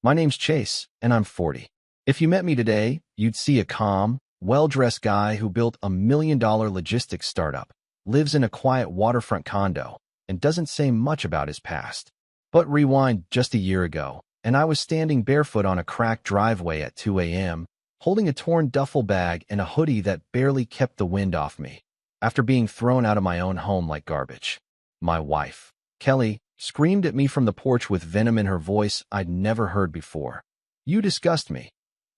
My name's Chase, and I'm 40. If you met me today, you'd see a calm, well-dressed guy who built a $1 million logistics startup, lives in a quiet waterfront condo, and doesn't say much about his past. But rewind just a year ago, and I was standing barefoot on a cracked driveway at 2 a.m., holding a torn duffel bag and a hoodie that barely kept the wind off me, after being thrown out of my own home like garbage. My wife, Kelly, screamed at me from the porch with venom in her voice I'd never heard before. "You disgust me.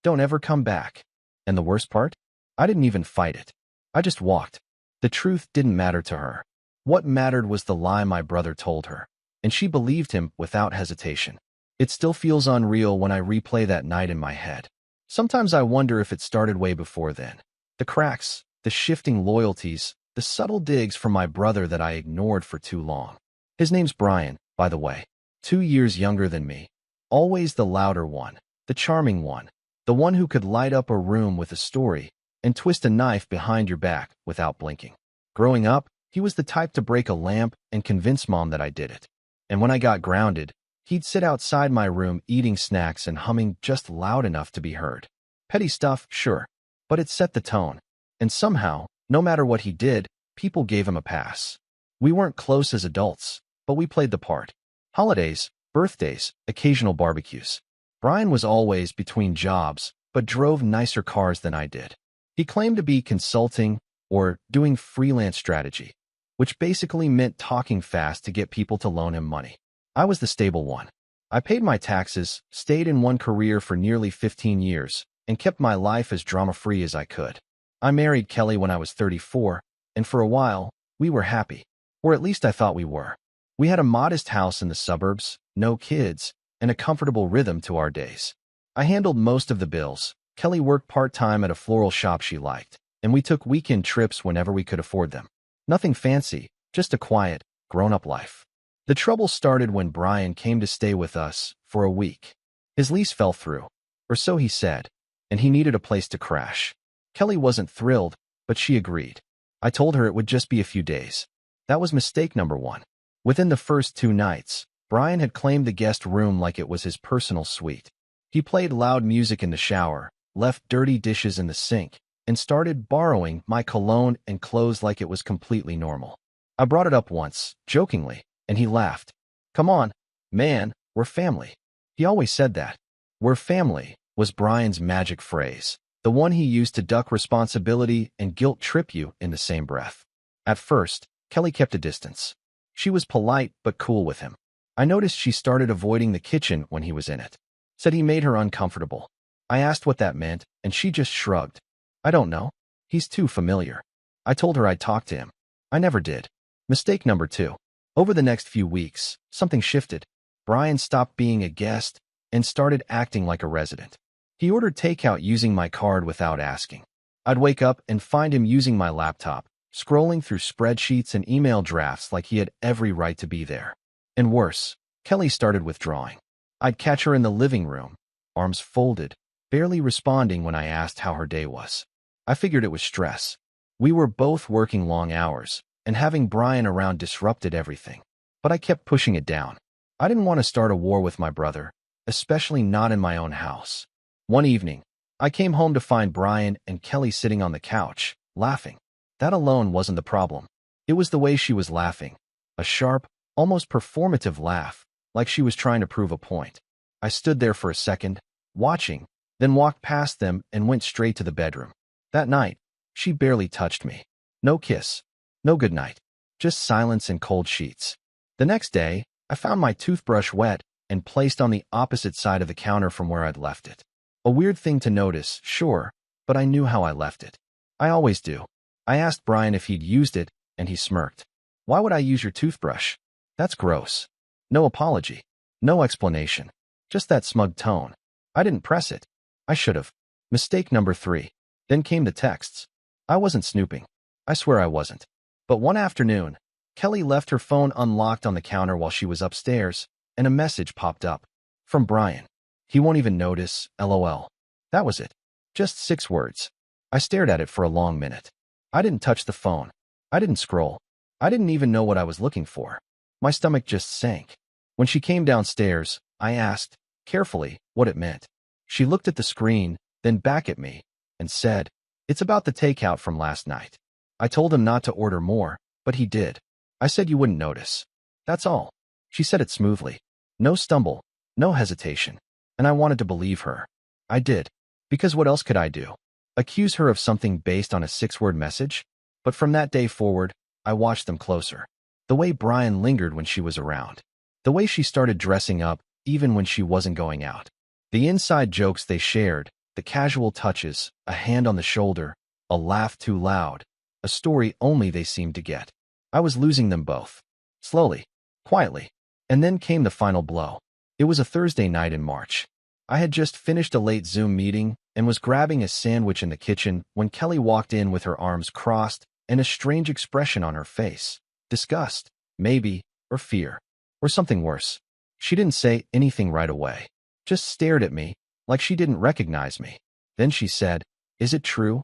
Don't ever come back." And the worst part? I didn't even fight it. I just walked. The truth didn't matter to her. What mattered was the lie my brother told her, and she believed him without hesitation. It still feels unreal when I replay that night in my head. Sometimes I wonder if it started way before then. The cracks, the shifting loyalties, the subtle digs from my brother that I ignored for too long. His name's Brian, by the way, 2 years younger than me. Always the louder one, the charming one, the one who could light up a room with a story and twist a knife behind your back without blinking. Growing up, he was the type to break a lamp and convince Mom that I did it. And when I got grounded, he'd sit outside my room eating snacks and humming just loud enough to be heard. Petty stuff, sure, but it set the tone. And somehow, no matter what he did, people gave him a pass. We weren't close as adults, but we played the part. Holidays, birthdays, occasional barbecues. Brian was always between jobs, but drove nicer cars than I did. He claimed to be consulting or doing freelance strategy, which basically meant talking fast to get people to loan him money. I was the stable one. I paid my taxes, stayed in one career for nearly 15 years, and kept my life as drama-free as I could. I married Kelly when I was 34, and for a while, we were happy. Or at least I thought we were. We had a modest house in the suburbs, no kids, and a comfortable rhythm to our days. I handled most of the bills. Kelly worked part-time at a floral shop she liked, and we took weekend trips whenever we could afford them. Nothing fancy, just a quiet, grown-up life. The trouble started when Brian came to stay with us for a week. His lease fell through, or so he said, and he needed a place to crash. Kelly wasn't thrilled, but she agreed. I told her it would just be a few days. That was mistake number one. Within the first 2 nights, Brian had claimed the guest room like it was his personal suite. He played loud music in the shower, left dirty dishes in the sink, and started borrowing my cologne and clothes like it was completely normal. I brought it up once, jokingly, and he laughed. "Come on, man, we're family." He always said that. "We're family" was Brian's magic phrase, the one he used to duck responsibility and guilt-trip you in the same breath. At first, Kelly kept a distance. She was polite but cool with him. I noticed she started avoiding the kitchen when he was in it. Said he made her uncomfortable. I asked what that meant, and she just shrugged. "I don't know. He's too familiar." I told her I'd talk to him. I never did. Mistake number 2. Over the next few weeks, something shifted. Brian stopped being a guest and started acting like a resident. He ordered takeout using my card without asking. I'd wake up and find him using my laptop, scrolling through spreadsheets and email drafts like he had every right to be there. And worse, Kelly started withdrawing. I'd catch her in the living room, arms folded, barely responding when I asked how her day was. I figured it was stress. We were both working long hours, and having Brian around disrupted everything. But I kept pushing it down. I didn't want to start a war with my brother, especially not in my own house. One evening, I came home to find Brian and Kelly sitting on the couch, laughing. That alone wasn't the problem. It was the way she was laughing. A sharp, almost performative laugh, like she was trying to prove a point. I stood there for a second, watching, then walked past them and went straight to the bedroom. That night, she barely touched me. No kiss, no goodnight, just silence and cold sheets. The next day, I found my toothbrush wet and placed on the opposite side of the counter from where I'd left it. A weird thing to notice, sure, but I knew how I left it. I always do. I asked Brian if he'd used it, and he smirked. "Why would I use your toothbrush? That's gross." No apology. No explanation. Just that smug tone. I didn't press it. I should have. Mistake number 3. Then came the texts. I wasn't snooping. I swear I wasn't. But one afternoon, Kelly left her phone unlocked on the counter while she was upstairs, and a message popped up. From Brian. "He won't even notice, LOL." That was it. Just 6 words. I stared at it for a long minute. I didn't touch the phone. I didn't scroll. I didn't even know what I was looking for. My stomach just sank. When she came downstairs, I asked, carefully what it meant. She looked at the screen, then back at me, and said, "It's about the takeout from last night." I told him not to order more, but he did. I said you wouldn't notice. That's all. She said it smoothly. No stumble, no hesitation. And I wanted to believe her. I did. Because what else could I do? Accuse her of something based on a 6-word message? But from that day forward, I watched them closer. The way Brian lingered when she was around. The way she started dressing up, even when she wasn't going out. The inside jokes they shared, the casual touches, a hand on the shoulder, a laugh too loud, a story only they seemed to get. I was losing them both. Slowly, quietly. And then came the final blow. It was a Thursday night in March. I had just finished a late Zoom meeting and was grabbing a sandwich in the kitchen when Kelly walked in with her arms crossed and a strange expression on her face. Disgust, maybe, or fear, or something worse. She didn't say anything right away, just stared at me like she didn't recognize me. Then she said, "Is it true?"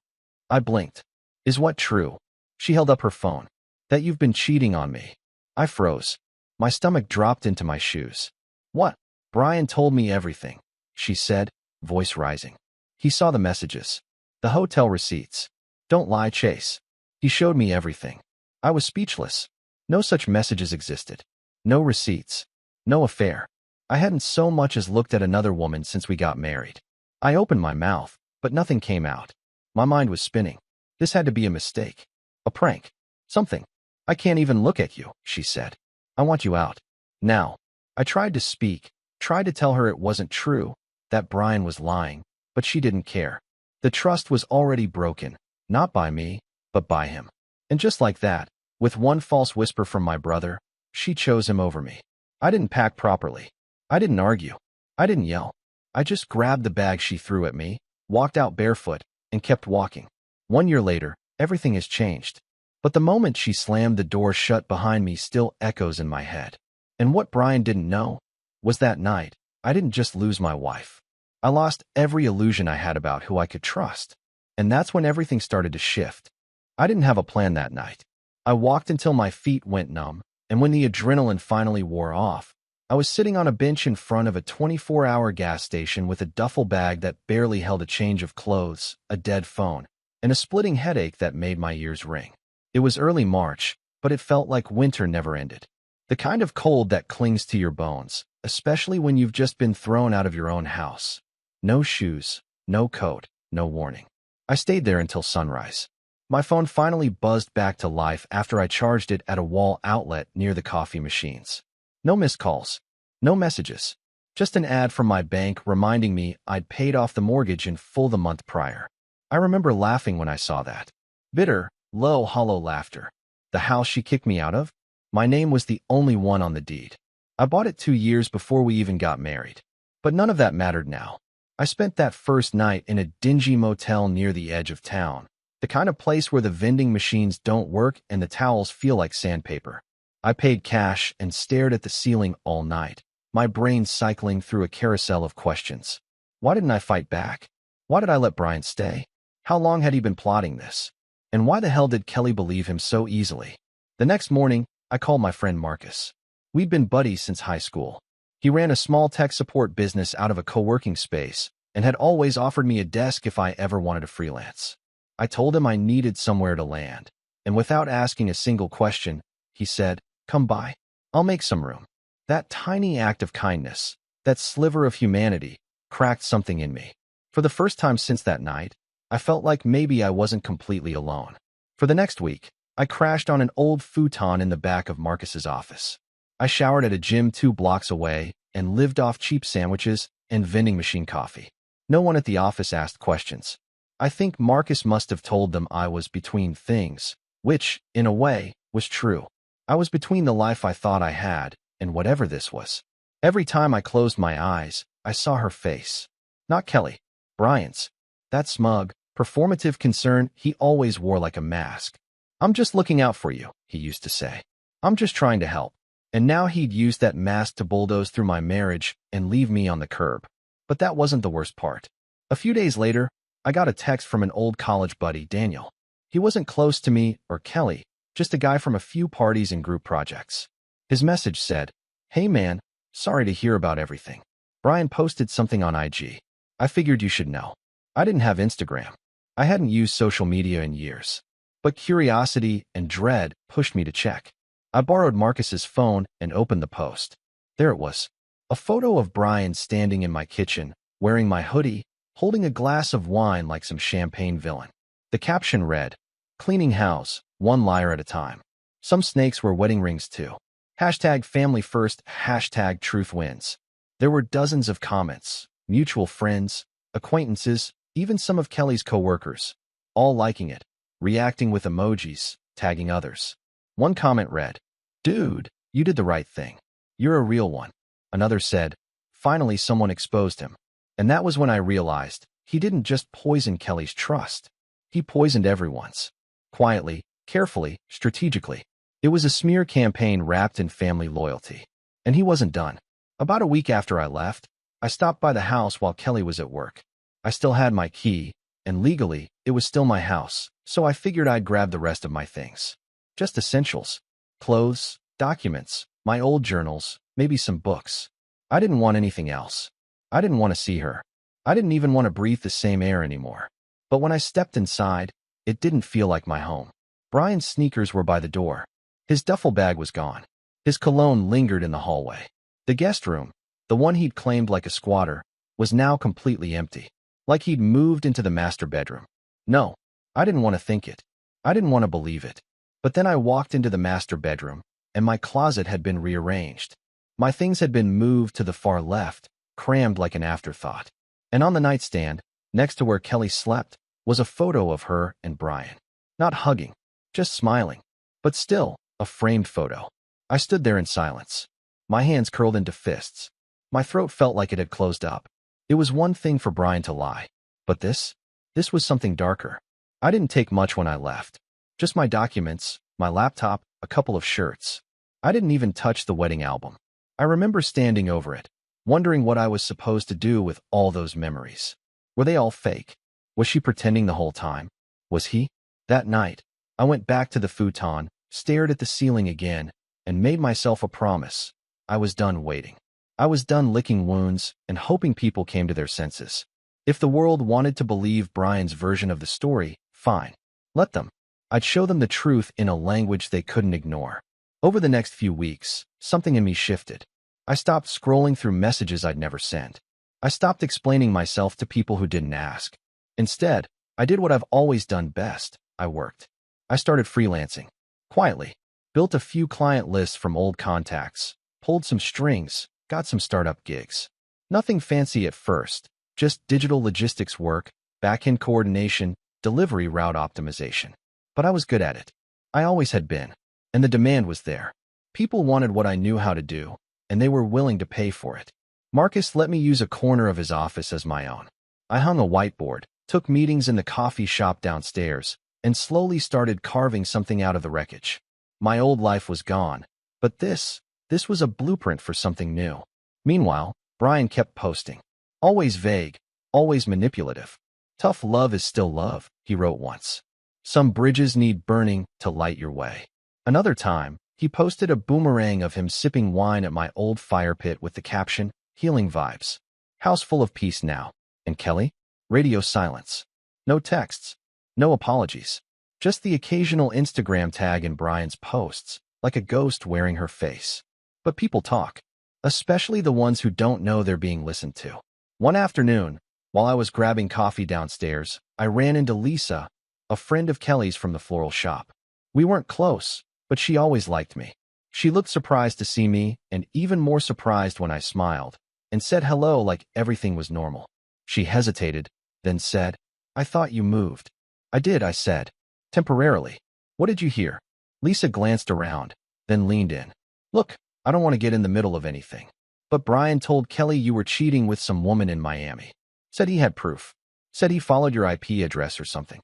I blinked. "Is what true?" She held up her phone. "That you've been cheating on me." I froze. My stomach dropped into my shoes. "What?" "Brian told me everything," she said, voice rising. "He saw the messages. The hotel receipts. Don't lie, Chase. He showed me everything." I was speechless. No such messages existed. No receipts. No affair. I hadn't so much as looked at another woman since we got married. I opened my mouth, but nothing came out. My mind was spinning. This had to be a mistake. A prank. Something. "I can't even look at you," she said. "I want you out. Now." I tried to speak, tried to tell her it wasn't true, that Brian was lying, but she didn't care. The trust was already broken, not by me, but by him. And just like that, with one false whisper from my brother, she chose him over me. I didn't pack properly. I didn't argue. I didn't yell. I just grabbed the bag she threw at me, walked out barefoot, and kept walking. 1 year later, everything has changed. But the moment she slammed the door shut behind me still echoes in my head. And what Brian didn't know was that night, I didn't just lose my wife. I lost every illusion I had about who I could trust. And that's when everything started to shift. I didn't have a plan that night. I walked until my feet went numb, and when the adrenaline finally wore off, I was sitting on a bench in front of a 24-hour gas station with a duffel bag that barely held a change of clothes, a dead phone, and a splitting headache that made my ears ring. It was early March, but it felt like winter never ended. The kind of cold that clings to your bones, especially when you've just been thrown out of your own house. No shoes, no coat, no warning. I stayed there until sunrise. My phone finally buzzed back to life after I charged it at a wall outlet near the coffee machines. No missed calls, no messages, just an ad from my bank reminding me I'd paid off the mortgage in full the month prior. I remember laughing when I saw that. Bitter, low, hollow laughter. The house she kicked me out of? My name was the only one on the deed. I bought it 2 years before we even got married. But none of that mattered now. I spent that first night in a dingy motel near the edge of town, the kind of place where the vending machines don't work and the towels feel like sandpaper. I paid cash and stared at the ceiling all night, my brain cycling through a carousel of questions. Why didn't I fight back? Why did I let Brian stay? How long had he been plotting this? And why the hell did Kelly believe him so easily? The next morning, I called my friend Marcus. We'd been buddies since high school. He ran a small tech support business out of a co-working space and had always offered me a desk if I ever wanted to freelance. I told him I needed somewhere to land, and without asking a single question, he said, "Come by. I'll make some room." That tiny act of kindness, that sliver of humanity, cracked something in me. For the first time since that night, I felt like maybe I wasn't completely alone. For the next week, I crashed on an old futon in the back of Marcus's office. I showered at a gym 2 blocks away and lived off cheap sandwiches and vending machine coffee. No one at the office asked questions. I think Marcus must have told them I was between things, which, in a way, was true. I was between the life I thought I had and whatever this was. Every time I closed my eyes, I saw her face. Not Kelly, Brian's. That smug, performative concern he always wore like a mask. "I'm just looking out for you," he used to say. "I'm just trying to help." And now he'd used that mask to bulldoze through my marriage and leave me on the curb. But that wasn't the worst part. A few days later, I got a text from an old college buddy, Daniel. He wasn't close to me or Kelly, just a guy from a few parties and group projects. His message said, "Hey man, sorry to hear about everything. Brian posted something on IG. I figured you should know. I didn't have Instagram. I hadn't used social media in years. But curiosity and dread pushed me to check. I borrowed Marcus's phone and opened the post. There it was. A photo of Brian standing in my kitchen, wearing my hoodie, holding a glass of wine like some champagne villain. The caption read, "Cleaning house, one liar at a time." Some snakes were wedding rings too. Hashtag family first, hashtag truth wins. There were dozens of comments, mutual friends, acquaintances, even some of Kelly's co-workers, all liking it, reacting with emojis, tagging others. One comment read, "Dude, you did the right thing. You're a real one." Another said, "Finally someone exposed him." And that was when I realized he didn't just poison Kelly's trust. He poisoned everyone's. Quietly, carefully, strategically. It was a smear campaign wrapped in family loyalty. And he wasn't done. About a week after I left, I stopped by the house while Kelly was at work. I still had my key, and legally, it was still my house, so I figured I'd grab the rest of my things. Just essentials. Clothes, documents, my old journals, maybe some books. I didn't want anything else. I didn't want to see her. I didn't even want to breathe the same air anymore. But when I stepped inside, it didn't feel like my home. Brian's sneakers were by the door. His duffel bag was gone. His cologne lingered in the hallway. The guest room, the one he'd claimed like a squatter, was now completely empty. Like he'd moved into the master bedroom. No, I didn't want to think it. I didn't want to believe it. But then I walked into the master bedroom, and my closet had been rearranged. My things had been moved to the far left, crammed like an afterthought. And on the nightstand, next to where Kelly slept, was a photo of her and Brian. Not hugging, just smiling. But still, a framed photo. I stood there in silence. My hands curled into fists. My throat felt like it had closed up. It was one thing for Brian to lie. But this was something darker. I didn't take much when I left. Just my documents, my laptop, a couple of shirts. I didn't even touch the wedding album. I remember standing over it, wondering what I was supposed to do with all those memories. Were they all fake? Was she pretending the whole time? Was he? That night, I went back to the futon, stared at the ceiling again, and made myself a promise. I was done waiting. I was done licking wounds and hoping people came to their senses. If the world wanted to believe Brian's version of the story, fine. Let them. I'd show them the truth in a language they couldn't ignore. Over the next few weeks, something in me shifted. I stopped scrolling through messages I'd never sent. I stopped explaining myself to people who didn't ask. Instead, I did what I've always done best. I worked. I started freelancing. Quietly. Built a few client lists from old contacts. Pulled some strings. Got some startup gigs. Nothing fancy at first. Just digital logistics work, back-end coordination, delivery route optimization. But I was good at it. I always had been. And the demand was there. People wanted what I knew how to do, and they were willing to pay for it. Marcus let me use a corner of his office as my own. I hung a whiteboard, took meetings in the coffee shop downstairs, and slowly started carving something out of the wreckage. My old life was gone, but this was a blueprint for something new. Meanwhile, Brian kept posting. Always vague, always manipulative. "Tough love is still love," he wrote once. "Some bridges need burning to light your way." Another time, he posted a boomerang of him sipping wine at my old fire pit with the caption, "Healing vibes. House full of peace now." And Kelly? Radio silence. No texts. No apologies. Just the occasional Instagram tag in Brian's posts, like a ghost wearing her face. But people talk. Especially the ones who don't know they're being listened to. One afternoon, while I was grabbing coffee downstairs, I ran into Lisa, a friend of Kelly's from the floral shop. We weren't close, but she always liked me. She looked surprised to see me, and even more surprised when I smiled, and said hello like everything was normal. She hesitated, then said, "I thought you moved." "I did," I said. "Temporarily." "What did you hear?" Lisa glanced around, then leaned in. "Look, I don't want to get in the middle of anything. But Brian told Kelly you were cheating with some woman in Miami. Said he had proof. Said he followed your IP address or something."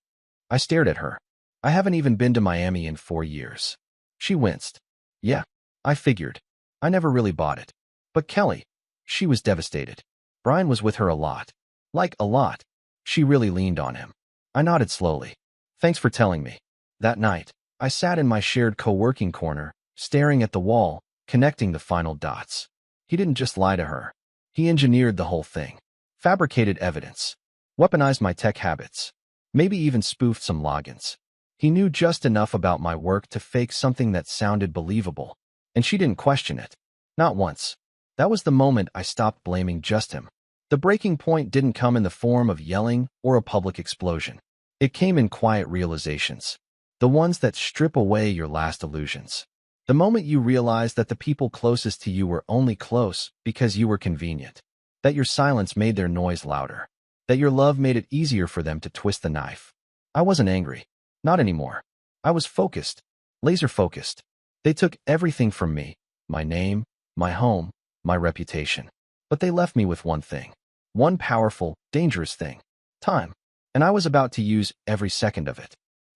I stared at her. I haven't even been to Miami in 4 years. She winced. "Yeah, I figured. I never really bought it." But Kelly, she was devastated. Brian was with her a lot. Like a lot. She really leaned on him. I nodded slowly. "Thanks for telling me." That night, I sat in my shared co-working corner, staring at the wall, connecting the final dots. He didn't just lie to her. He engineered the whole thing, fabricated evidence, weaponized my tech habits, maybe even spoofed some logins. He knew just enough about my work to fake something that sounded believable, and she didn't question it. Not once. That was the moment I stopped blaming just him. The breaking point didn't come in the form of yelling or a public explosion. It came in quiet realizations, the ones that strip away your last illusions. The moment you realized that the people closest to you were only close because you were convenient, that your silence made their noise louder, that your love made it easier for them to twist the knife. I wasn't angry. Not anymore. I was focused, laser focused. They took everything from me, my name, my home, my reputation. But they left me with one thing, one powerful, dangerous thing, time. And I was about to use every second of it.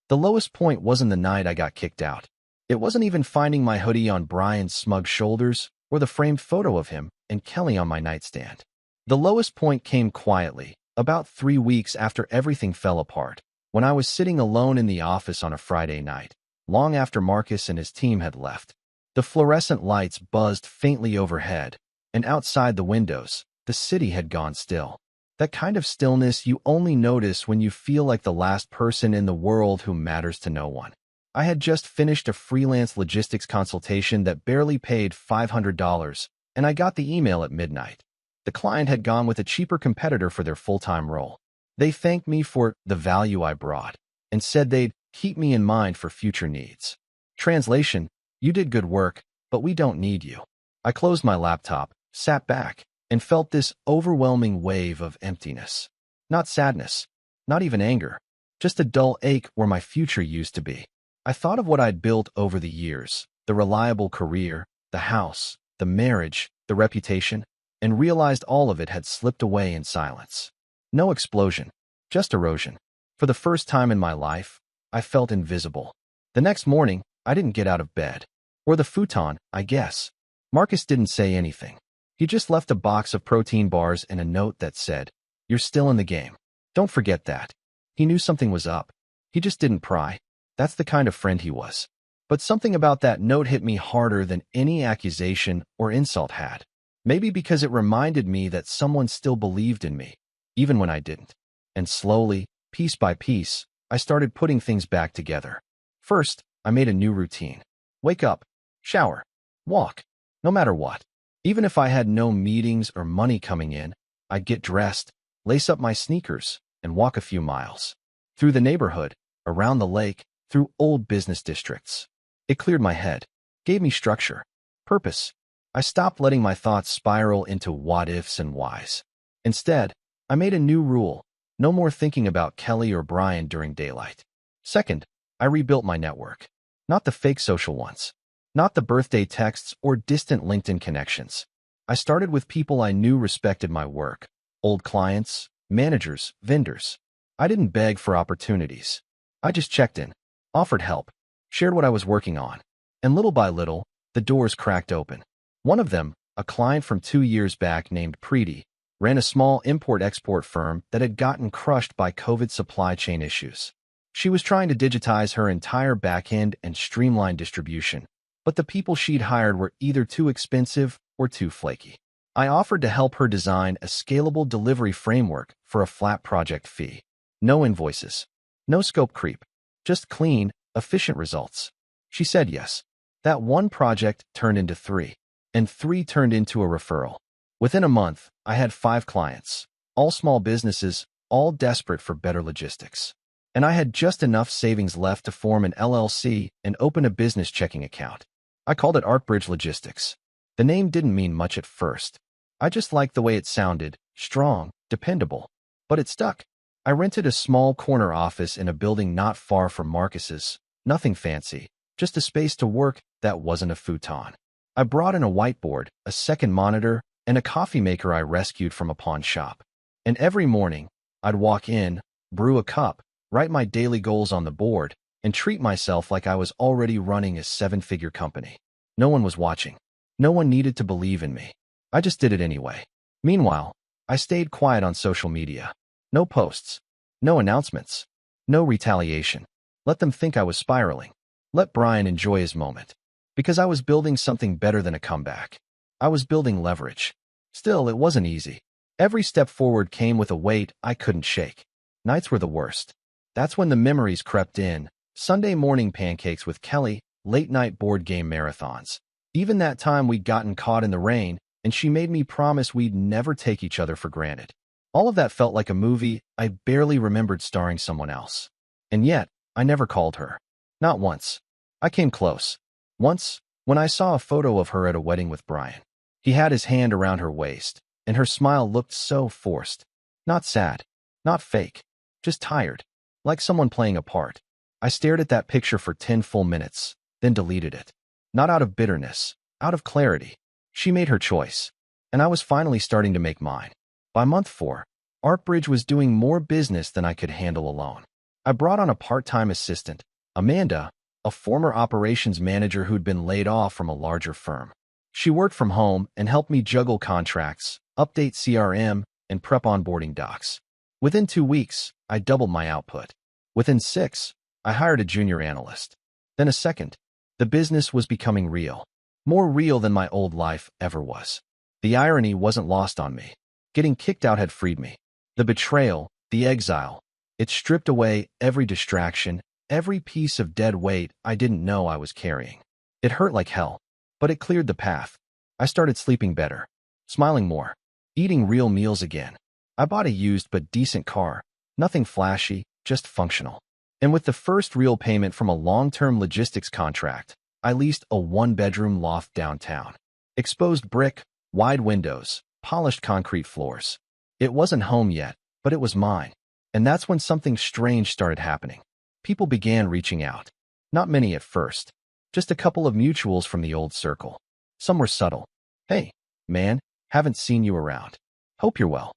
The lowest point wasn't the night I got kicked out. It wasn't even finding my hoodie on Brian's smug shoulders or the framed photo of him and Kelly on my nightstand. The lowest point came quietly, about 3 weeks after everything fell apart, when I was sitting alone in the office on a Friday night, long after Marcus and his team had left. The fluorescent lights buzzed faintly overhead, and outside the windows, the city had gone still. That kind of stillness you only notice when you feel like the last person in the world who matters to no one. I had just finished a freelance logistics consultation that barely paid $500, and I got the email at midnight. The client had gone with a cheaper competitor for their full-time role. They thanked me for the value I brought and said they'd keep me in mind for future needs. Translation: you did good work, but we don't need you. I closed my laptop, sat back, and felt this overwhelming wave of emptiness. Not sadness, not even anger, just a dull ache where my future used to be. I thought of what I'd built over the years, the reliable career, the house, the marriage, the reputation, and realized all of it had slipped away in silence. No explosion, just erosion. For the first time in my life, I felt invisible. The next morning, I didn't get out of bed. Or the futon, I guess. Marcus didn't say anything. He just left a box of protein bars and a note that said, "You're still in the game. Don't forget that." He knew something was up. He just didn't pry. That's the kind of friend he was. But something about that note hit me harder than any accusation or insult had. Maybe because it reminded me that someone still believed in me, even when I didn't. And slowly, piece by piece, I started putting things back together. First, I made a new routine. Wake up, shower, walk, no matter what. Even if I had no meetings or money coming in, I'd get dressed, lace up my sneakers, and walk a few miles. Through the neighborhood, around the lake, through old business districts. It cleared my head, gave me structure, purpose. I stopped letting my thoughts spiral into what-ifs and whys. Instead, I made a new rule: no more thinking about Kelly or Brian during daylight. Second, I rebuilt my network. Not the fake social ones. Not the birthday texts or distant LinkedIn connections. I started with people I knew respected my work. Old clients, managers, vendors. I didn't beg for opportunities. I just checked in, offered help, shared what I was working on. And little by little, the doors cracked open. One of them, a client from 2 years back named Preeti, ran a small import-export firm that had gotten crushed by COVID supply chain issues. She was trying to digitize her entire backend and streamline distribution, but the people she'd hired were either too expensive or too flaky. I offered to help her design a scalable delivery framework for a flat project fee. No invoices, no scope creep, just clean, efficient results. She said yes. That one project turned into 3, and 3 turned into a referral. Within a month, I had 5 clients, all small businesses, all desperate for better logistics. And I had just enough savings left to form an LLC and open a business checking account. I called it ArtBridge Logistics. The name didn't mean much at first. I just liked the way it sounded, strong, dependable. But it stuck. I rented a small corner office in a building not far from Marcus's. Nothing fancy, just a space to work that wasn't a futon. I brought in a whiteboard, a second monitor, and a coffee maker I rescued from a pawn shop. And every morning, I'd walk in, brew a cup, write my daily goals on the board, and treat myself like I was already running a 7-figure company. No one was watching. No one needed to believe in me. I just did it anyway. Meanwhile, I stayed quiet on social media. No posts. No announcements. No retaliation. Let them think I was spiraling. Let Brian enjoy his moment. Because I was building something better than a comeback. I was building leverage. Still, it wasn't easy. Every step forward came with a weight I couldn't shake. Nights were the worst. That's when the memories crept in. Sunday morning pancakes with Kelly, late-night board game marathons. Even that time we'd gotten caught in the rain, and she made me promise we'd never take each other for granted. All of that felt like a movie I barely remembered starring someone else. And yet, I never called her. Not once. I came close. Once, when I saw a photo of her at a wedding with Brian. He had his hand around her waist, and her smile looked so forced. Not sad, not fake, just tired, like someone playing a part. I stared at that picture for 10 full minutes, then deleted it. Not out of bitterness, out of clarity. She made her choice, and I was finally starting to make mine. By month 4, Artbridge was doing more business than I could handle alone. I brought on a part-time assistant, Amanda, a former operations manager who'd been laid off from a larger firm. She worked from home and helped me juggle contracts, update CRM, and prep onboarding docs. Within 2 weeks, I doubled my output. Within 6, I hired a junior analyst. Then a second. The business was becoming real. More real than my old life ever was. The irony wasn't lost on me. Getting kicked out had freed me. The betrayal, the exile, it stripped away every distraction, every piece of dead weight I didn't know I was carrying. It hurt like hell, but it cleared the path. I started sleeping better, smiling more, eating real meals again. I bought a used but decent car, nothing flashy, just functional. And with the first real payment from a long-term logistics contract, I leased a 1-bedroom loft downtown. Exposed brick, wide windows, polished concrete floors. It wasn't home yet, but it was mine. And that's when something strange started happening. People began reaching out. Not many at first. Just a couple of mutuals from the old circle. Some were subtle. Hey, man, haven't seen you around. Hope you're well.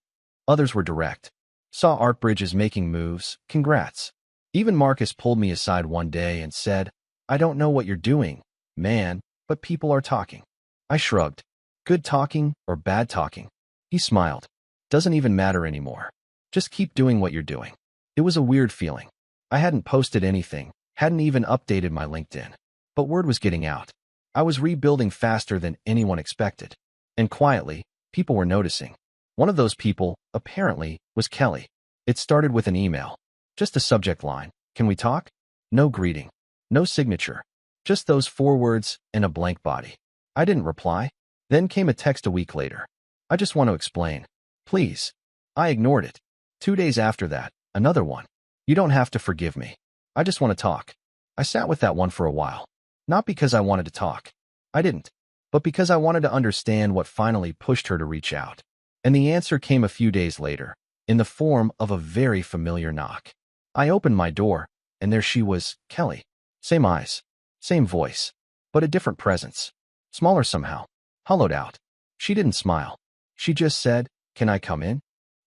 Others were direct. Saw Artbridge is making moves, congrats. Even Marcus pulled me aside one day and said, I don't know what you're doing, man, but people are talking. I shrugged. Good talking or bad talking? He smiled. Doesn't even matter anymore. Just keep doing what you're doing. It was a weird feeling. I hadn't posted anything, hadn't even updated my LinkedIn. But word was getting out. I was rebuilding faster than anyone expected. And quietly, people were noticing. One of those people, apparently, was Kelly. It started with an email. Just a subject line. Can we talk? No greeting. No signature. Just those 4 words and a blank body. I didn't reply. Then came a text a week later. I just want to explain. Please. I ignored it. 2 days after that, another one. You don't have to forgive me. I just want to talk. I sat with that one for a while. Not because I wanted to talk. I didn't. But because I wanted to understand what finally pushed her to reach out. And the answer came a few days later, in the form of a very familiar knock. I opened my door, and there she was, Kelly. Same eyes, same voice, but a different presence. Smaller somehow, hollowed out. She didn't smile. She just said, Can I come in?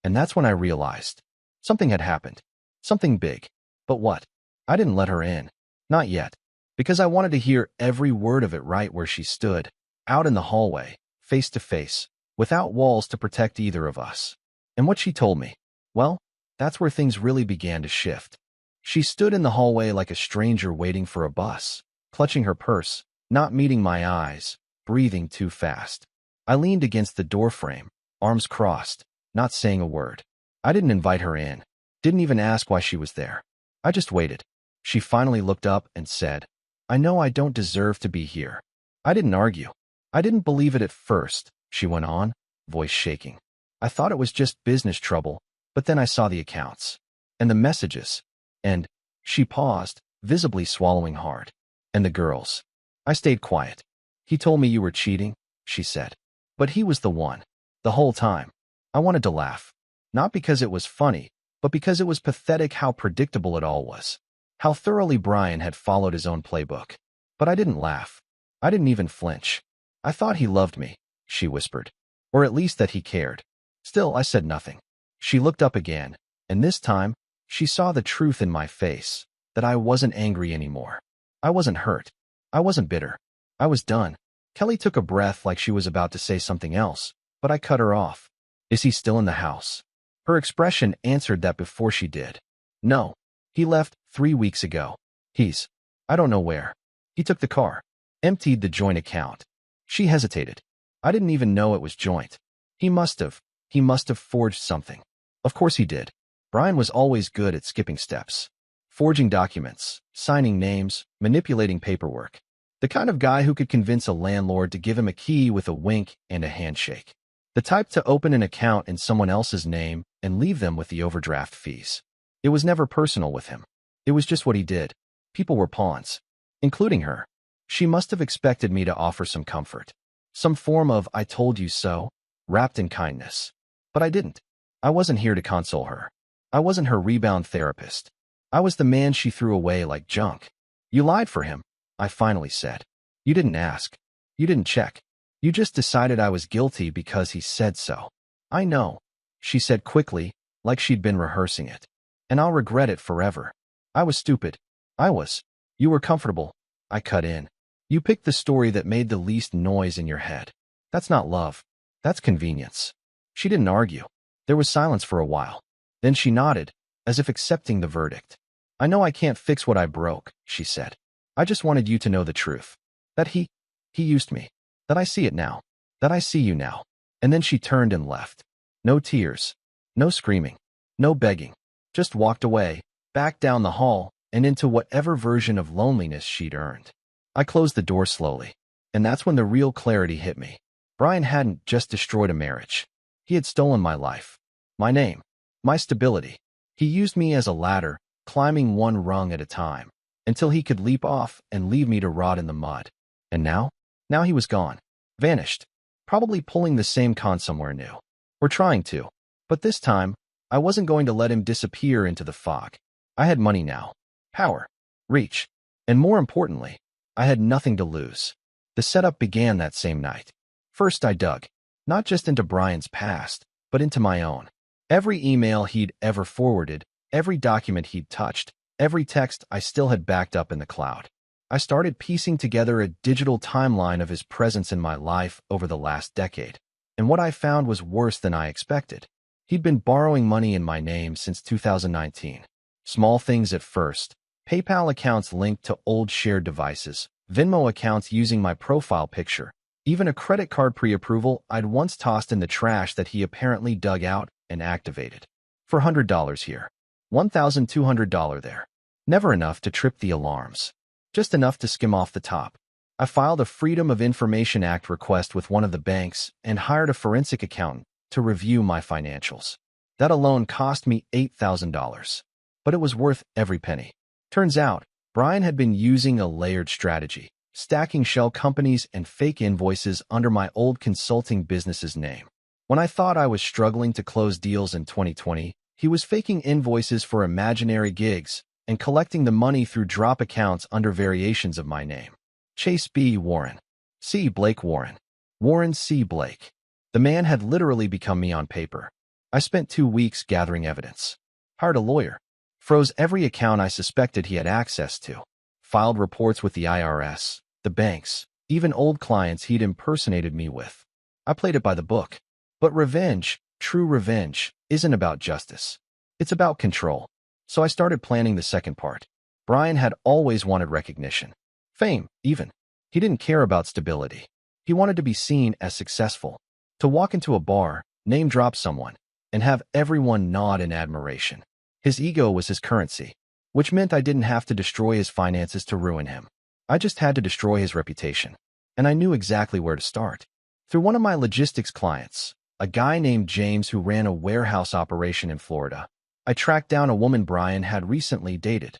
And that's when I realized. Something had happened. Something big. But what? I didn't let her in. Not yet. Because I wanted to hear every word of it right where she stood, out in the hallway, face to face, without walls to protect either of us. And what she told me, well, that's where things really began to shift. She stood in the hallway like a stranger waiting for a bus, clutching her purse, not meeting my eyes, breathing too fast. I leaned against the doorframe, arms crossed, not saying a word. I didn't invite her in, didn't even ask why she was there. I just waited. She finally looked up and said, I know I don't deserve to be here. I didn't argue. I didn't believe it at first, she went on, voice shaking. I thought it was just business trouble, but then I saw the accounts. And the messages. And, she paused, visibly swallowing hard. And the girls. I stayed quiet. He told me you were cheating, she said. But he was the one. The whole time. I wanted to laugh. Not because it was funny, but because it was pathetic how predictable it all was. How thoroughly Brian had followed his own playbook. But I didn't laugh. I didn't even flinch. I thought he loved me, she whispered. Or at least that he cared. Still, I said nothing. She looked up again, and this time, she saw the truth in my face, that I wasn't angry anymore. I wasn't hurt. I wasn't bitter. I was done. Kelly took a breath like she was about to say something else, but I cut her off. Is he still in the house? Her expression answered that before she did. No. He left 3 weeks ago. I don't know where. He took the car. Emptied the joint account. She hesitated. I didn't even know it was joint. He must have. He must have forged something. Of course he did. Brian was always good at skipping steps. Forging documents, signing names, manipulating paperwork. The kind of guy who could convince a landlord to give him a key with a wink and a handshake. The type to open an account in someone else's name and leave them with the overdraft fees. It was never personal with him. It was just what he did. People were pawns, including her. She must have expected me to offer some comfort. Some form of "I told you so," wrapped in kindness. But I didn't. I wasn't here to console her. I wasn't her rebound therapist. I was the man she threw away like junk. You lied for him, I finally said. You didn't ask. You didn't check. You just decided I was guilty because he said so. I know, she said quickly, like she'd been rehearsing it. And I'll regret it forever. I was stupid. I was. You were comfortable. I cut in. You picked the story that made the least noise in your head. That's not love. That's convenience. She didn't argue. There was silence for a while. Then she nodded, as if accepting the verdict. I know I can't fix what I broke, she said. I just wanted you to know the truth. That he used me. That I see it now. That I see you now. And then she turned and left. No tears. No screaming. No begging. Just walked away, back down the hall, and into whatever version of loneliness she'd earned. I closed the door slowly. And that's when the real clarity hit me. Brian hadn't just destroyed a marriage. He had stolen my life. My name. My stability. He used me as a ladder, climbing one rung at a time, until he could leap off and leave me to rot in the mud. And now? Now he was gone. Vanished. Probably pulling the same con somewhere new. Or trying to. But this time, I wasn't going to let him disappear into the fog. I had money now. Power. Reach. And more importantly, I had nothing to lose. The setup began that same night. First I dug, not just into Brian's past, but into my own. Every email he'd ever forwarded, every document he'd touched, every text I still had backed up in the cloud. I started piecing together a digital timeline of his presence in my life over the last decade. And what I found was worse than I expected. He'd been borrowing money in my name since 2019. Small things at first. PayPal accounts linked to old shared devices, Venmo accounts using my profile picture, even a credit card pre-approval I'd once tossed in the trash that he apparently dug out and activated. For $100 here. $1,200 there. Never enough to trip the alarms. Just enough to skim off the top. I filed a Freedom of Information Act request with one of the banks and hired a forensic accountant to review my financials. That alone cost me $8,000. But it was worth every penny. Turns out, Brian had been using a layered strategy, stacking shell companies and fake invoices under my old consulting business's name. When I thought I was struggling to close deals in 2020, he was faking invoices for imaginary gigs and collecting the money through drop accounts under variations of my name. Chase B. Warren. C. Blake Warren. Warren C. Blake. The man had literally become me on paper. I spent 2 weeks gathering evidence. Hired a lawyer. Froze every account I suspected he had access to. Filed reports with the IRS, the banks, even old clients he'd impersonated me with. I played it by the book. But revenge, true revenge, isn't about justice. It's about control. So I started planning the second part. Brian had always wanted recognition. Fame, even. He didn't care about stability. He wanted to be seen as successful. To walk into a bar, name drop someone, and have everyone nod in admiration. His ego was his currency, which meant I didn't have to destroy his finances to ruin him. I just had to destroy his reputation. And I knew exactly where to start. Through one of my logistics clients, a guy named James who ran a warehouse operation in Florida, I tracked down a woman Brian had recently dated.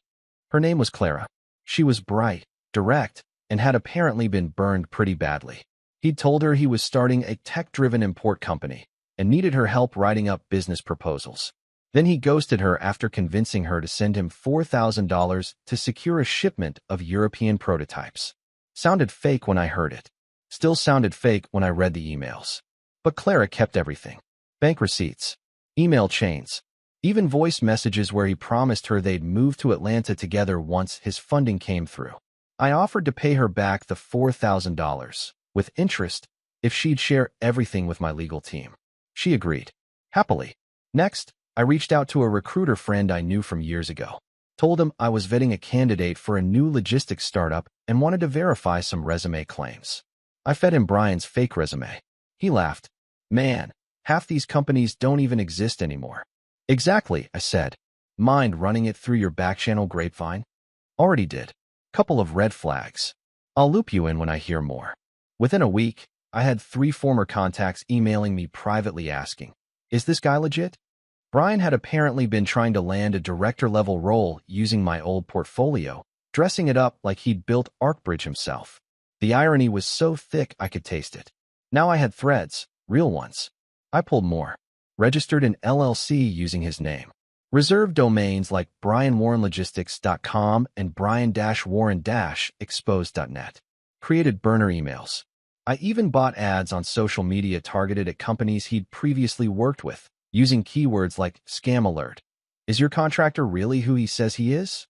Her name was Clara. She was bright, direct, and had apparently been burned pretty badly. He'd told her he was starting a tech-driven import company and needed her help writing up business proposals. Then he ghosted her after convincing her to send him $4,000 to secure a shipment of European prototypes. Sounded fake when I heard it. Still sounded fake when I read the emails. But Clara kept everything. Bank receipts, email chains, even voice messages where he promised her they'd move to Atlanta together once his funding came through. I offered to pay her back the $4,000, with interest, if she'd share everything with my legal team. She agreed. Happily. Next, I reached out to a recruiter friend I knew from years ago. Told him I was vetting a candidate for a new logistics startup and wanted to verify some resume claims. I fed him Brian's fake resume. He laughed. Man, Half these companies don't even exist anymore. Exactly, I said. Mind running it through your back-channel grapevine? Already did. Couple of red flags. I'll loop you in when I hear more. Within a week, I had 3 former contacts emailing me privately asking, "Is this guy legit?" Brian had apparently been trying to land a director-level role using my old portfolio, dressing it up like he'd built ArcBridge himself. The irony was so thick I could taste it. Now I had threads, real ones. I pulled more. Registered an LLC using his name. Reserved domains like brianwarrenlogistics.com and brian-warren-exposed.net. Created burner emails. I even bought ads on social media targeted at companies he'd previously worked with, using keywords like scam alert. Is your contractor really who he says he is?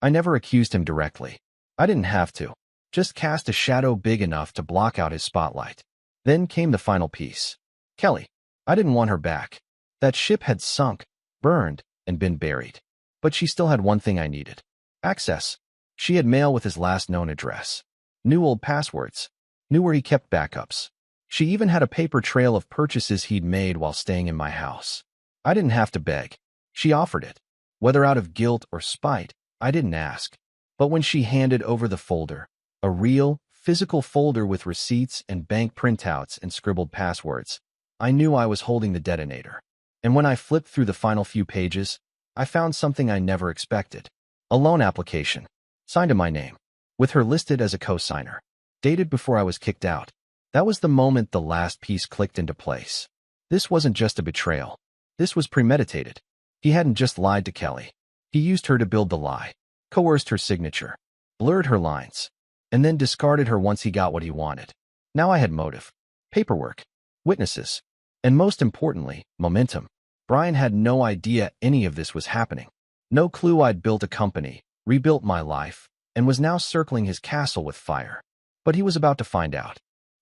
I never accused him directly. I didn't have to. Just cast a shadow big enough to block out his spotlight. Then came the final piece. Kelly. I didn't want her back. That ship had sunk, burned, and been buried. But she still had one thing I needed. Access. She had mail with his last known address. Knew old passwords. Knew where he kept backups. She even had a paper trail of purchases he'd made while staying in my house. I didn't have to beg. She offered it. Whether out of guilt or spite, I didn't ask. But when she handed over the folder, a real, physical folder with receipts and bank printouts and scribbled passwords, I knew I was holding the detonator. And when I flipped through the final few pages, I found something I never expected. A loan application, signed in my name, with her listed as a co-signer, dated before I was kicked out. That was the moment the last piece clicked into place. This wasn't just a betrayal. This was premeditated. He hadn't just lied to Kelly. He used her to build the lie, coerced her signature, blurred her lines, and then discarded her once he got what he wanted. Now I had motive, paperwork, witnesses, and most importantly, momentum. Brian had no idea any of this was happening. No clue I'd built a company, rebuilt my life, and was now circling his castle with fire. But he was about to find out.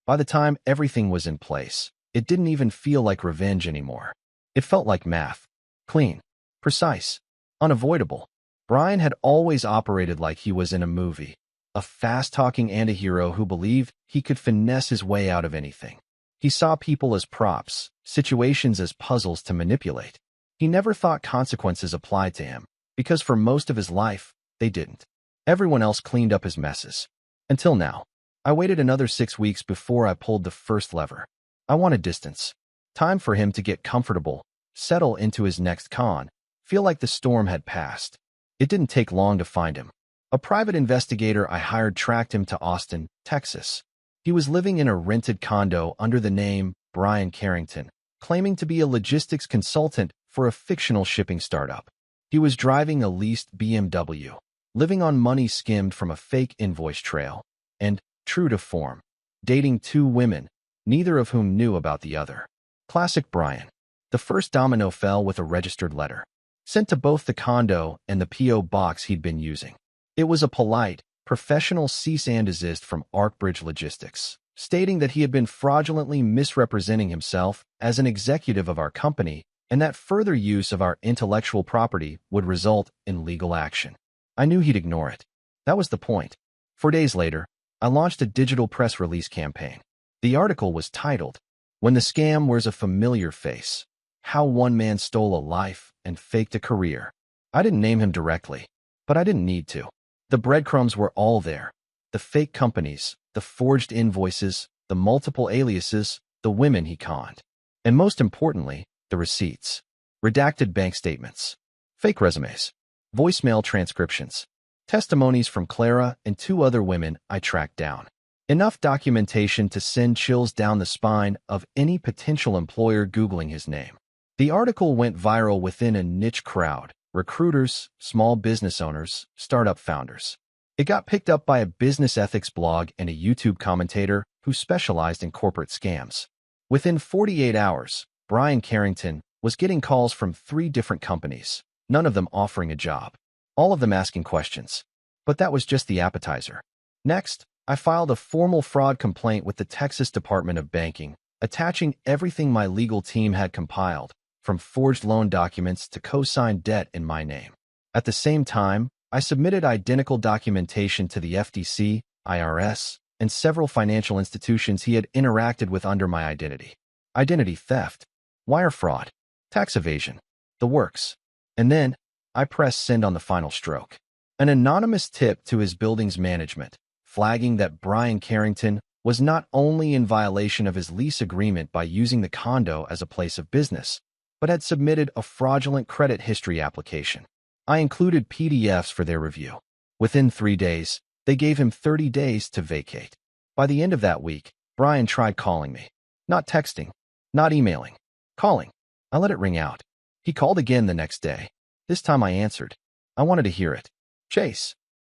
By the time everything was in place, it didn't even feel like revenge anymore. It felt like math. Clean, precise, unavoidable. Brian had always operated like he was in a movie, a fast-talking antihero who believed he could finesse his way out of anything. He saw people as props, situations as puzzles to manipulate. He never thought consequences applied to him, because for most of his life, they didn't. Everyone else cleaned up his messes. Until now. I waited another 6 weeks before I pulled the first lever. I wanted distance. Time for him to get comfortable, settle into his next con, feel like the storm had passed. It didn't take long to find him. A private investigator I hired tracked him to Austin, Texas. He was living in a rented condo under the name Brian Carrington, claiming to be a logistics consultant for a fictional shipping startup. He was driving a leased BMW, living on money skimmed from a fake invoice trail, and, true to form, dating 2 women, neither of whom knew about the other. Classic Brian. The first domino fell with a registered letter, sent to both the condo and the P.O. box he'd been using. It was a polite, professional cease and desist from ArcBridge Logistics, stating that he had been fraudulently misrepresenting himself as an executive of our company and that further use of our intellectual property would result in legal action. I knew he'd ignore it. That was the point. 4 days later, I launched a digital press release campaign. The article was titled, "When the Scam Wears a Familiar Face: How One Man Stole a Life and Faked a Career." I didn't name him directly, but I didn't need to. The breadcrumbs were all there. The fake companies, the forged invoices, the multiple aliases, the women he conned. And most importantly, the receipts. Redacted bank statements. Fake resumes. Voicemail transcriptions. Testimonies from Clara and 2 other women I tracked down. Enough documentation to send chills down the spine of any potential employer Googling his name. The article went viral within a niche crowd: recruiters, small business owners, startup founders. It got picked up by a business ethics blog and a YouTube commentator who specialized in corporate scams. Within 48 hours, Brian Carrington was getting calls from 3 different companies, none of them offering a job, all of them asking questions. But that was just the appetizer. Next, I filed a formal fraud complaint with the Texas Department of Banking, attaching everything my legal team had compiled, from forged loan documents to co-signed debt in my name. At the same time, I submitted identical documentation to the FTC, IRS, and several financial institutions he had interacted with under my identity. Identity theft. wire fraud, tax evasion, the works. And then I press send on the final stroke. An anonymous tip to his building's management, flagging that Brian Carrington was not only in violation of his lease agreement by using the condo as a place of business, but had submitted a fraudulent credit history application. I included PDFs for their review. Within 3 days, they gave him 30 days to vacate. By the end of that week, Brian tried calling me. Not texting, not emailing, calling. I let it ring out. He called again the next day. This time I answered. I wanted to hear it. Chase.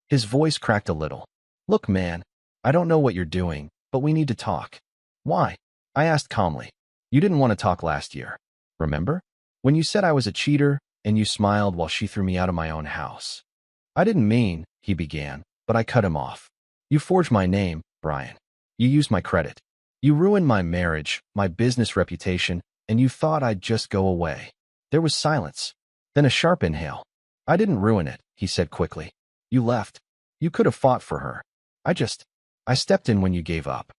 His voice cracked a little. Look, man, I don't know what you're doing, but we need to talk. Why? I asked calmly. You didn't want to talk last year. Remember? When you said I was a cheater, and you smiled while she threw me out of my own house. I didn't mean, he began, but I cut him off. You forged my name, Brian. You used my credit. You ruined my marriage, my business reputation, and you thought I'd just go away. There was silence. Then a sharp inhale. I didn't ruin it, he said quickly. You left. You could have fought for her. I stepped in when you gave up.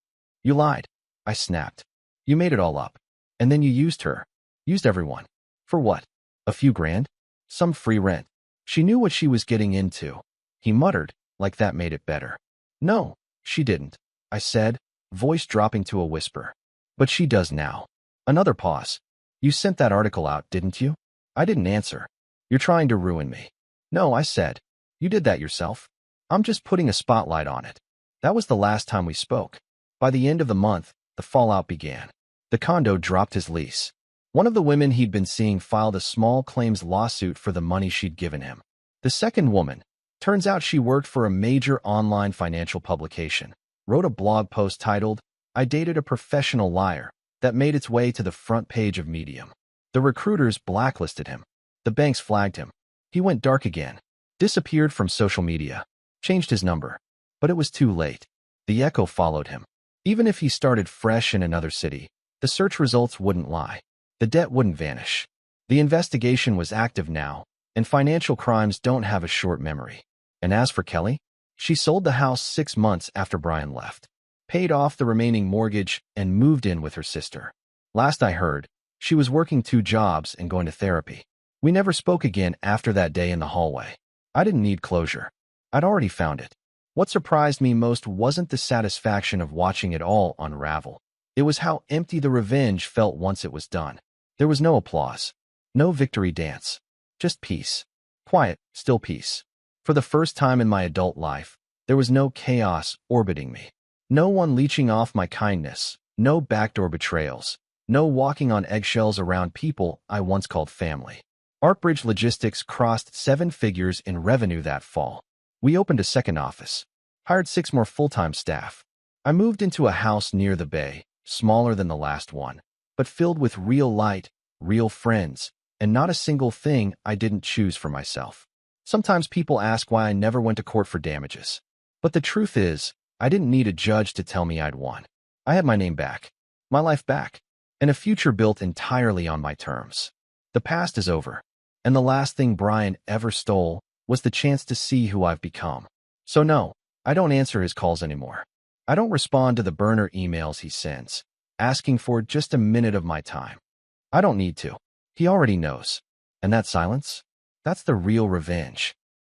You lied. I snapped. You made it all up. And then you used her. Used everyone. For what? A few grand? Some free rent. She knew what she was getting into. He muttered, like that made it better. No, she didn't, I said, voice dropping to a whisper. But she does now. Another pause. You sent that article out, didn't you? I didn't answer. You're trying to ruin me. No, I said. You did that yourself. I'm just putting a spotlight on it. That was the last time we spoke. By the end of the month, the fallout began. The condo dropped his lease. One of the women he'd been seeing filed a small claims lawsuit for the money she'd given him. The second woman, turns out she worked for a major online financial publication, wrote a blog post titled, I Dated a Professional Liar, that made its way to the front page of Medium. The recruiters blacklisted him. The banks flagged him. He went dark again, disappeared from social media, changed his number. But it was too late. The echo followed him. Even if he started fresh in another city, the search results wouldn't lie. The debt wouldn't vanish. The investigation was active now, and financial crimes don't have a short memory. And as for Kelly, she sold the house 6 months after Brian left, paid off the remaining mortgage, and moved in with her sister. Last I heard, she was working 2 jobs and going to therapy. We never spoke again after that day in the hallway. I didn't need closure. I'd already found it. What surprised me most wasn't the satisfaction of watching it all unravel. It was how empty the revenge felt once it was done. There was no applause, no victory dance, just peace. Quiet, still peace. For the first time in my adult life, there was no chaos orbiting me. No one leeching off my kindness, no backdoor betrayals, no walking on eggshells around people I once called family. Artbridge Logistics crossed 7 figures in revenue that fall. We opened a second office, hired 6 more full-time staff. I moved into a house near the bay, smaller than the last one, but filled with real light, real friends, and not a single thing I didn't choose for myself. Sometimes people ask why I never went to court for damages. But the truth is, I didn't need a judge to tell me I'd won. I had my name back, my life back, and a future built entirely on my terms. The past is over, and the last thing Brian ever stole was the chance to see who I've become. So no, I don't answer his calls anymore. I don't respond to the burner emails he sends, asking for just a minute of my time. I don't need to. He already knows. And that silence? That's the real revenge.